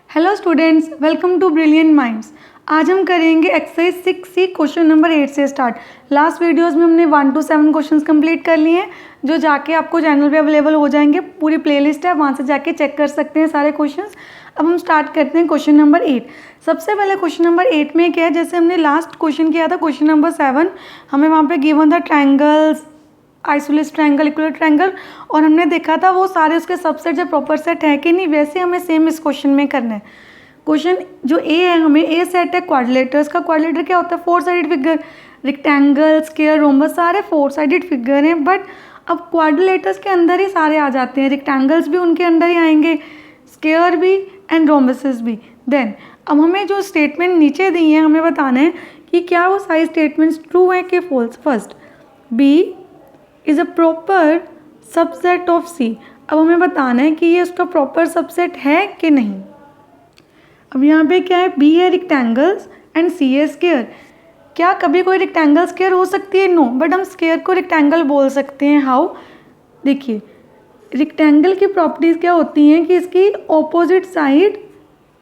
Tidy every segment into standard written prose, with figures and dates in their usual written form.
Hello students, welcome to Brilliant Minds. आज हम करेंगे एक्सरसाइज 6C क्वेश्चन नंबर 8 से स्टार्ट। लास्ट वीडियोस में हमने 1 to 7 क्वेश्चंस कंप्लीट कर लिए हैं, जो जाके आपको चैनल पे अवेलेबल हो जाएंगे। पूरी प्लेलिस्ट है, वहाँ से जाके चेक कर सकते हैं सारे क्वेश्चंस। अब हम स्टार्ट करते हैं क्वेश्चन नंबर 8। सबसे पहले क्वेश्चन नंबर 8 में क्या है, जैसे हमने लास्ट क्वेश्चन किया था क्वेश्चन नंबर 7, हमें वहाँ पर गिवन था triangles, isosceles triangle, equilateral triangle, और हमने देखा था वो सारे उसके सबसेट जो प्रॉपर सेट है कि नहीं। वैसे हमें सेम इस क्वेश्चन में करना है। क्वेश्चन जो ए है, हमें ए सेट है क्वाड्रिलेटर्स का। क्वाड्रिलेटर क्या होता है? 4 sided figure. Rectangle, square, rhombus सारे 4 साइडेड फिगर हैं। बट अब क्वाड्रिलेटर्स के अंदर ही सारे आ जाते हैं। रेक्टेंगल्स भी उनके अंदर ही आएंगे, स्क्वायर भी एंड रोम्बसेस भी। देन अब हमें जो स्टेटमेंट नीचे दी है, हमें बताना है कि क्या वो सारी स्टेटमेंट्स ट्रू है कि false. First, B is a proper subset of C. अब हमें बताना है कि ये उसका प्रॉपर सबसेट है कि नहीं। अब यहाँ पे क्या है, बी है रेक्टेंगल्स एंड सी है स्क्वायर। क्या कभी कोई रेक्टेंगल स्क्वायर हो सकती है? नो, बट हम स्क्वायर को रेक्टेंगल बोल सकते हैं। हाउ? देखिए, रेक्टेंगल की प्रॉपर्टीज़ क्या होती हैं कि इसकी ऑपोजिट साइड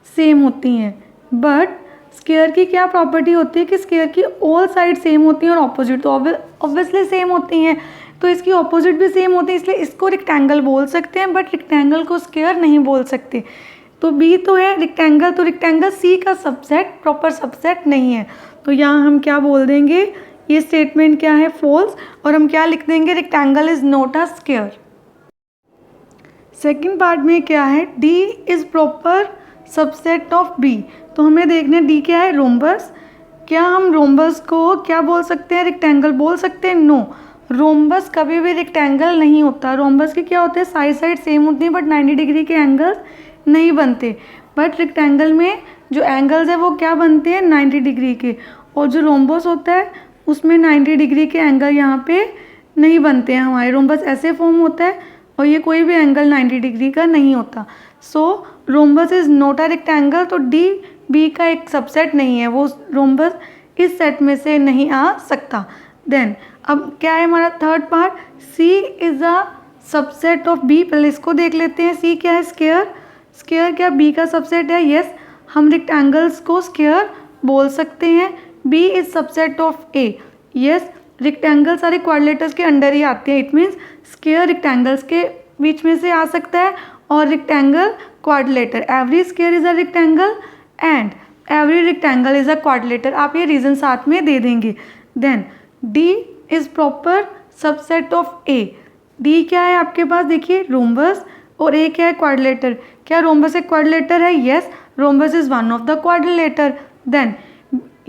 सेम होती हैं। बट स्क्वायर की क्या प्रॉपर्टी होती है कि स्क्वायर की ऑल साइड सेम होती हैं और ऑपोजिट तो ऑब्वियसली सेम होती हैं। तो इसकी ऑपोजिट भी सेम होती है, इसलिए इसको रेक्टेंगल बोल सकते हैं, बट रेक्टेंगल को स्क्वायर नहीं बोल सकते। तो बी तो है रेक्टेंगल, तो रेक्टेंगल सी का सबसेट प्रॉपर सबसेट नहीं है। तो यहाँ हम क्या बोल देंगे, ये स्टेटमेंट क्या है? फॉल्स। और हम क्या लिख देंगे? Rectangle is not a square. Second part में क्या है, D is proper subset of B. तो हमें देखना है डी क्या है? रोम्बस। क्या हम रोम्बस को क्या बोल सकते हैं? रेक्टेंगल बोल सकते हैं? नो, रोम्बस कभी भी रेक्टेंगल नहीं होता। रोम्बस के क्या होते हैं? साइड सेम होती हैं, बट 90 डिग्री के एंगल्स नहीं बनते। बट रेक्टेंगल में जो एंगल्स है वो क्या बनते हैं? 90 डिग्री के। और जो रोम्बस होता है उसमें 90 डिग्री के एंगल यहाँ पे नहीं बनते हैं। हमारे रोम्बस ऐसे फॉर्म होता है और ये कोई भी एंगल 90 डिग्री का नहीं होता। So rhombus is not a rectangle. तो डी बी का एक सबसेट नहीं है, वो रोम्बस इस सेट में से नहीं आ सकता। देन अब क्या है हमारा third part, C is a subset of B. पहले इसको देख लेते हैं। सी क्या है? स्क्वायर। स्क्वायर क्या बी का सबसेट है? यस, हम रेक्टेंगल्स को स्क्वायर बोल सकते हैं। B is subset of A. Yes, rectangle सारे क्वाड्रिलेटर्स के अंडर ही आते हैं। इट मीन्स स्क्वायर रेक्टेंगल्स के बीच में से आ सकता है और rectangle quadrilateral. Every square is a rectangle and every rectangle is a quadrilateral. आप ये रीजन साथ में दे देंगे। Then D is proper subset of A. D क्या है आपके पास? देखिए, रोम्बस, और ए क्या है? क्वाड्रिलेटर। क्या रोम्बस एक क्वाड्रिलेटर है? Yes, rhombus is one of the quadrilateral. Then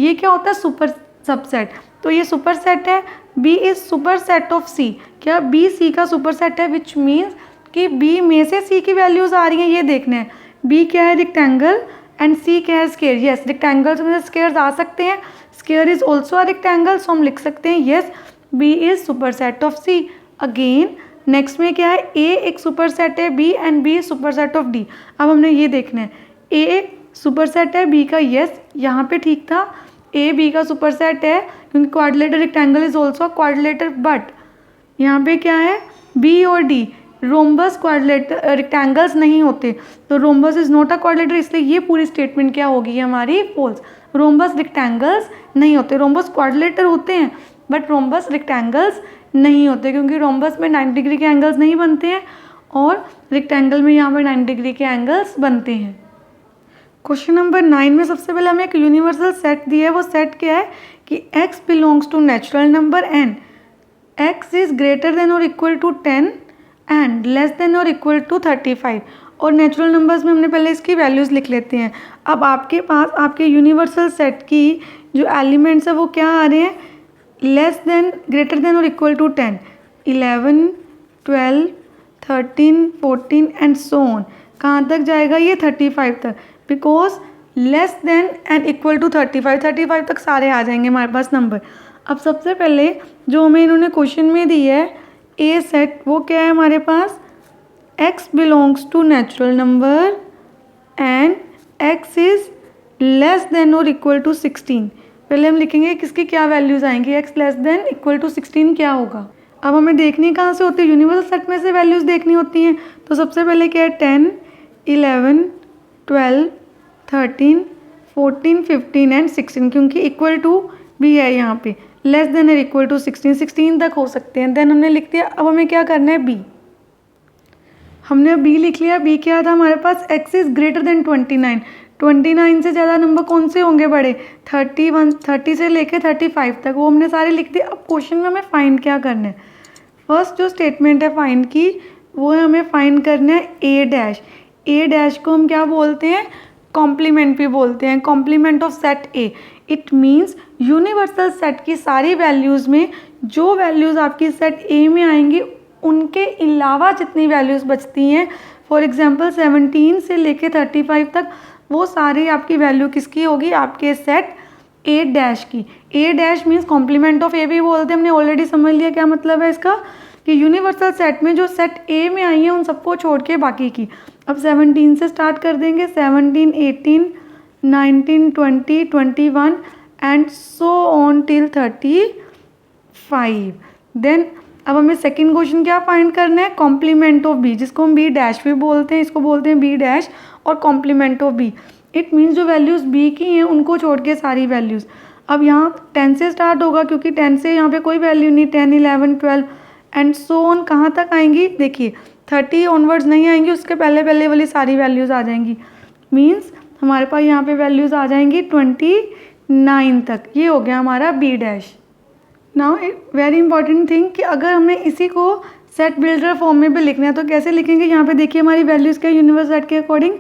ये क्या होता है? Super subset. तो ये सुपर सेट है। B is super set of C. क्या बी सी का सुपर सेट है? विच मीन्स कि बी में से सी की वैल्यूज आ रही हैं, ये देखना है। बी क्या है? रेक्टेंगल एंड सी क्या है? स्क्वायर। यस, रेक्टेंगल्स में स्क्वायर्स आ सकते हैं। Square is also a rectangle, so हम लिख सकते हैं yes, B is super set of C. Again next में क्या है? ए एक सुपर सेट है B and B super set of D. अब हमने ये देखना है, ए सुपर सेट है बी का। यस, यहाँ पे ठीक था, ए बी का सुपर सेट है क्योंकि quadrilateral rectangle is also quadrilateral. But यहाँ पे क्या है? बी और डी रोम्बस क्वाड्रिलेटर रेक्टेंगल्स नहीं होते, तो rhombus is not a quadrilateral. इसलिए ये पूरी स्टेटमेंट क्या होगी हमारी? फॉल्स। रोम्बस रेक्टेंगल्स नहीं होते। रोम्बस क्वाड्रिलेटर होते हैं बट रोम्बस रेक्टेंगल्स नहीं होते, क्योंकि रोम्बस में 90 डिग्री के एंगल्स नहीं बनते हैं और रेक्टेंगल में यहाँ पर 90 डिग्री के एंगल्स बनते हैं। क्वेश्चन नंबर 9 में सबसे पहले हमें एक यूनिवर्सल सेट दिया है। वो सेट क्या है कि x belongs to natural number and x is greater than और equal to 10 and less than और इक्वल टू 35। और नेचुरल नंबर्स में हमने पहले इसकी वैल्यूज़ लिख लेते हैं। अब आपके पास आपके यूनिवर्सल सेट की जो एलिमेंट्स है वो क्या आ रहे हैं? लेस देन, ग्रेटर देन और equal to 10, 11, 12, 13, 14 and so on. कहाँ तक जाएगा ये? 35 तक, because less than and equal to 35 तक सारे आ जाएंगे हमारे पास नंबर। अब सबसे पहले जो हमें इन्होंने क्वेश्चन में दी है ए सेट, वो क्या है हमारे पास? x belongs to natural number and x is less than और इक्वल टू 16। पहले हम लिखेंगे किसकी क्या वैल्यूज़ आएंगी। x less than equal to 16 क्या होगा? अब हमें देखनी कहाँ से होती है? यूनिवर्सल सेट में से वैल्यूज़ देखनी होती हैं। तो सबसे पहले क्या है? 10, 11, 12, 13, 14, 15 एंड 16, क्योंकि इक्वल टू भी है यहाँ पे, लेस देन और इक्वल टू 16, 16 तक हो सकते हैं। देन हमने लिख दिया। अब हमें क्या करना है, बी। हमने बी लिख लिया। बी क्या था हमारे पास, x इज़ ग्रेटर देन 29, 29 से ज़्यादा नंबर कौन से होंगे बड़े, 31, 30 से लेके 35 तक, वो हमने सारे लिख दिए। अब क्वेश्चन में हमें फाइंड क्या करना है, फर्स्ट जो स्टेटमेंट है फाइंड की, वो है हमें फाइंड करना है ए डैश। ए डैश को हम क्या बोलते हैं, कॉम्प्लीमेंट भी बोलते हैं, complement of set A. It means universal set की सारी वैल्यूज़ में जो वैल्यूज़ आपकी सेट ए में आएंगी उनके अलावा जितनी वैल्यूज़ बचती हैं, फॉर एग्जांपल 17 से लेके 35 तक, वो सारी आपकी वैल्यू किसकी होगी, आपके सेट ए डैश की। ए डैश मीन्स कॉम्प्लीमेंट ऑफ ए भी बोलते हैं, हमने ऑलरेडी समझ लिया क्या मतलब है इसका, कि यूनिवर्सल सेट में जो सेट ए में आई है उन सबको छोड़ के बाकी की। अब 17 से स्टार्ट कर देंगे, 17, 18, 19, 20, 21 and so on till 35। Then अब हमें सेकंड क्वेश्चन क्या फाइंड करना है, कॉम्प्लीमेंट ऑफ बी, जिसको हम बी डैश भी बोलते हैं, इसको बोलते हैं बी डैश और complement of B. It means जो वैल्यूज़ बी की हैं उनको छोड़ के सारी वैल्यूज़। अब यहाँ 10 से स्टार्ट होगा, क्योंकि 10 से यहाँ पे कोई वैल्यू नहीं, 10, 11, 12 एंड सो ऑन कहाँ तक आएंगी, देखिए 30 ऑनवर्ड्स नहीं आएंगी, उसके पहले पहले वाली सारी वैल्यूज़ आ जाएंगी। मीन्स हमारे पास यहाँ पे वैल्यूज़ आ जाएंगी 29 तक। ये हो गया हमारा B dash. Now very important thing कि अगर हमें इसी को सेट बिल्डर फॉर्म में भी लिखना है तो कैसे लिखेंगे, यहाँ पे देखिए हमारी वैल्यूज़ क्या, यूनिवर्स सेट के अकॉर्डिंग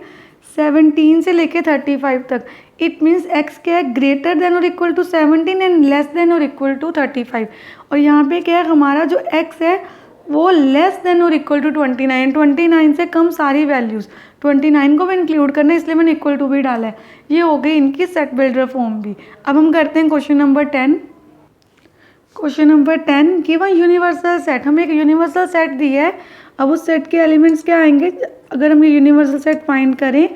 17 से लेके 35 तक। इट मीन्स x क्या है, ग्रेटर देन और equal to 17 and less than और इक्वल टू 35। और यहाँ पे क्या है, हमारा जो x है वो लेस देन और इक्वल टू 29, 29 से कम सारी वैल्यूज़, 29 को भी इंक्लूड करना है, इसलिए मैंने इक्वल टू भी डाला है। ये हो गई इनकी सेट बिल्डर फॉर्म भी। अब हम करते हैं question number 10। Question number 10, given universal set, हमें एक यूनिवर्सल सेट दी है। अब उस सेट के एलिमेंट्स क्या आएंगे, अगर हम ये यूनिवर्सल सेट फाइंड करें,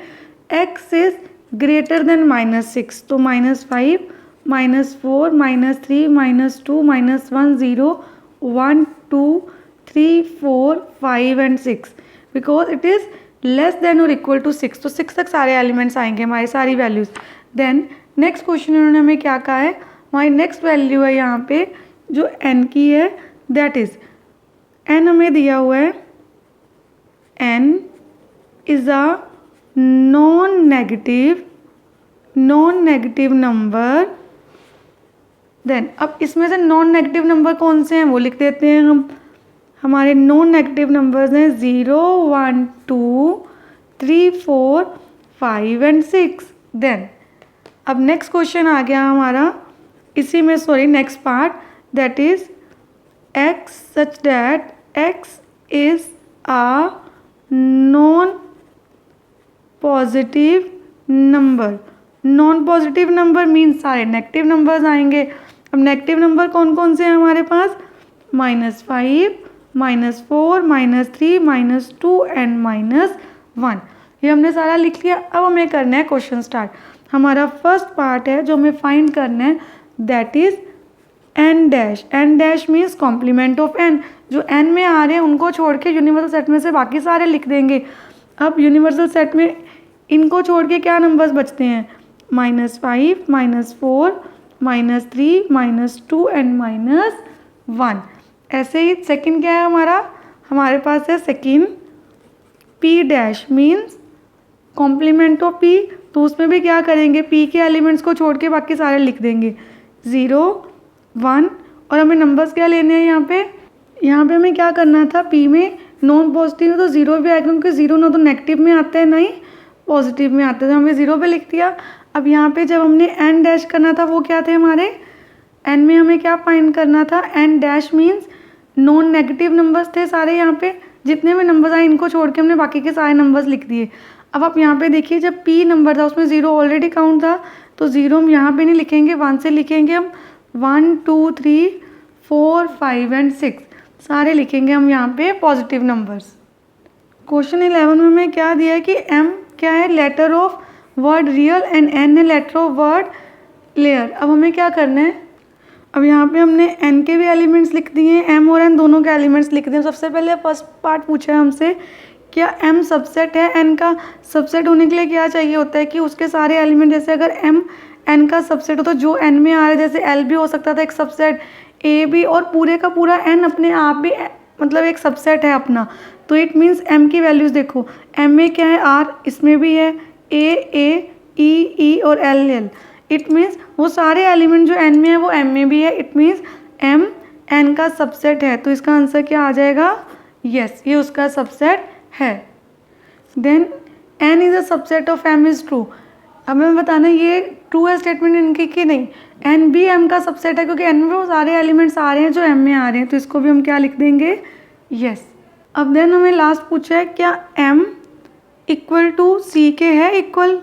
x इज ग्रेटर देन -6, तो -5, -4, -3, -2, -1, 0, 1, 2, 3, 4, 5 and 6, because it is less than और इक्वल टू 6, तो 6 तक सारे एलिमेंट्स आएंगे हमारी सारी वैल्यूज़। देन नेक्स्ट क्वेश्चन उन्होंने हमें क्या कहा है, हमारी नेक्स्ट वैल्यू है यहाँ पे जो n की है, दैट इज़ n हमें दिया हुआ है, n is a non negative number. Then अब इसमें से नॉन नेगेटिव नंबर कौन से हैं वो लिख देते हैं हम। हमारे नॉन नेगेटिव नंबर्स हैं 0, 1, 2, 3, 4, 5 एंड 6। देन अब नेक्स्ट क्वेश्चन आ गया हमारा इसी में, sorry next part, that is x such that x is a non positive number. Non positive number means सारे नेगेटिव नंबर्स आएंगे। अब नेगेटिव नंबर कौन कौन से हैं हमारे पास, -5, -4, -3, -2 एंड -1। ये हमने सारा लिख लिया। अब हमें करना है क्वेश्चन स्टार्ट। हमारा फर्स्ट पार्ट है जो हमें फाइंड करना है, that is n dash. n dash means complement of n, जो n में आ रहे हैं उनको छोड़ के यूनिवर्सल सेट में से बाकी सारे लिख देंगे। अब यूनिवर्सल सेट में इनको छोड़ के क्या नंबर्स बचते हैं, -5, -4, -3, -2 एंड -1। ऐसे ही सेकंड क्या है हमारे पास है second p dash means complement of p, तो उसमें भी क्या करेंगे, p के एलिमेंट्स को छोड़ के बाकी सारे लिख देंगे 0, 1। और हमें नंबर्स क्या लेने हैं यहाँ पे हमें क्या करना था, p में नॉन पॉजिटिव है तो 0 भी आएगा, क्योंकि 0 ना तो नेगेटिव में आता है ना ही पॉजिटिव में आता है, तो हमें 0 पे लिख दिया। अब यहाँ पे जब हमने n डैश करना था वो क्या थे हमारे, n में हमें क्या फाइंड करना था, n dash means non negative numbers थे सारे। यहाँ पे जितने भी नंबर्स आए इनको छोड़ के हमने बाकी के सारे नंबर्स लिख दिए। अब आप यहाँ पे देखिए जब p नंबर था उसमें 0 ऑलरेडी काउंट था, तो 0 हम यहाँ पे नहीं लिखेंगे, 1 से लिखेंगे हम। 1, 2, 3, 4, 5 एंड 6 सारे लिखेंगे हम यहाँ पे पॉजिटिव नंबर्स। क्वेश्चन 11 में हमें क्या दिया है कि m क्या है, letter of word real and n है लेटर ऑफ वर्ड लेयर। अब हमें क्या करना है, अब यहाँ पे हमने n के भी एलिमेंट्स लिख दिए हैं, m और n दोनों के एलिमेंट्स लिख दिए। सबसे पहले फर्स्ट पार्ट पूछा है हमसे क्या m सबसेट है n का? सबसेट होने के लिए क्या चाहिए होता है कि उसके सारे एलिमेंट, जैसे अगर m n का सबसेट हो तो जो n में आ रहा है, जैसे l भी हो सकता था एक सबसेट, a भी, और पूरे का पूरा n अपने आप भी मतलब एक सबसेट है अपना। तो इट मीन्स m की वैल्यूज़ देखो, m में क्या है r, इसमें भी है a e e और l l। इट मीन्स वो सारे एलिमेंट जो n में है वो m में भी है। इट मीन्स m n का सबसेट है। तो इसका आंसर क्या आ जाएगा? यस, ये उसका सबसेट है। Then n is a subset of m is true. अब हमें बताना ये ट्रू है स्टेटमेंट इनकी कि नहीं। n भी m का सबसेट है क्योंकि n में वो सारे एलिमेंट्स आ रहे हैं जो m में आ रहे हैं, तो इसको भी हम क्या लिख देंगे? यस। अब देन हमें लास्ट पूछा है क्या m इक्वल टू c के है इक्वल?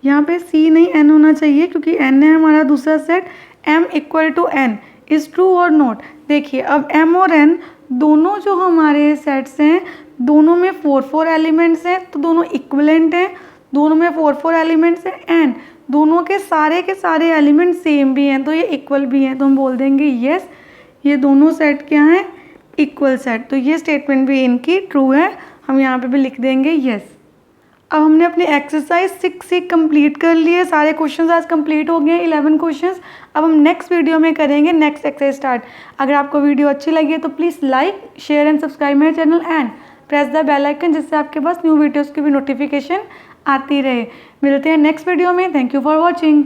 यहाँ पे c नहीं n होना चाहिए क्योंकि n है हमारा दूसरा set. m equal to n is true और नॉट। देखिए अब m और n दोनों जो हमारे सेट्स हैं दोनों में 4 एलिमेंट्स हैं, तो दोनों इक्वलेंट हैं, दोनों में 4 एलिमेंट्स हैं, एंड दोनों के सारे एलिमेंट सेम भी हैं, तो ये इक्वल भी हैं। तो हम बोल देंगे यस, ये दोनों सेट क्या हैं? Equal set. तो ये स्टेटमेंट भी इनकी ट्रू है, हम यहाँ पे भी लिख देंगे यस। अब हमने अपनी एक्सरसाइज 6 कंप्लीट कर ली है, सारे क्वेश्चंस आज कंप्लीट हो गए हैं, 11 क्वेश्चंस। अब हम नेक्स्ट वीडियो में करेंगे नेक्स्ट एक्सरसाइज स्टार्ट। अगर आपको वीडियो अच्छी लगी है तो please like share and subscribe my channel and press the bell icon, जिससे आपके पास न्यू वीडियोज़ की भी नोटिफिकेशन आती रहे। मिलते हैं नेक्स्ट वीडियो में। Thank you for watching.